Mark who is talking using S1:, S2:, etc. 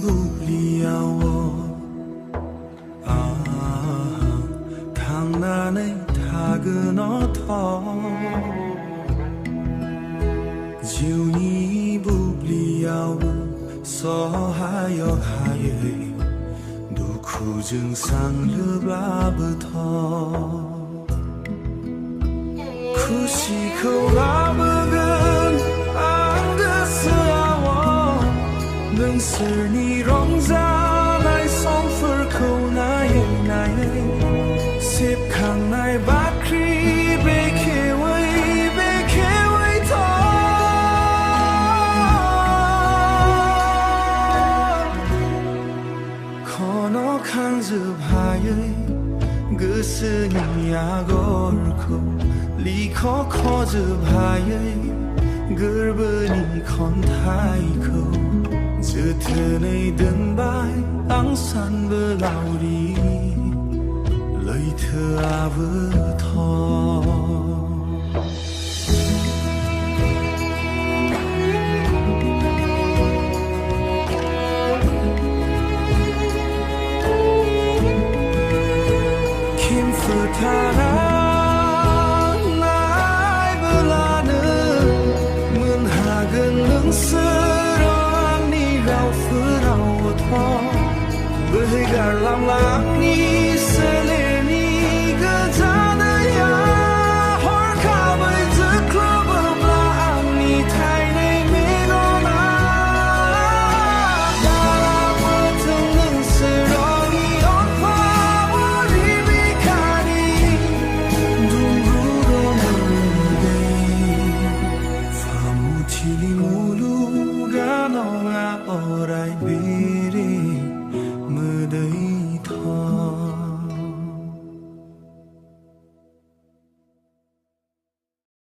S1: 부리야워 강난의 닭은 어터 지운이 부리야워 서하여 하여 누구 증상 르바부터 쿠시코 라브근 안드스야워 능슬니 롱자 나의 송풀코 나의 습강 나의 바크리 베케웨이 더 건너간 즙하여 그스니 야골코 리코 코즈바이 그르브니 컨타이코 즈트네 든바이 앙산 블라우리 레이트 아브터 김프타나 능스러운 네가 부러워도 bởi lòng lắng ni sẽ lên ni cứ ra nơi ya hỏi cả bởi giấc mơ bờ lặng ni thay này mê nó na đã mơ thương ngừng sự đó ni ôn hoa đi vì cả đi đúng rủ đồ mơ đây và một chi li mù lu ga nó là ở đây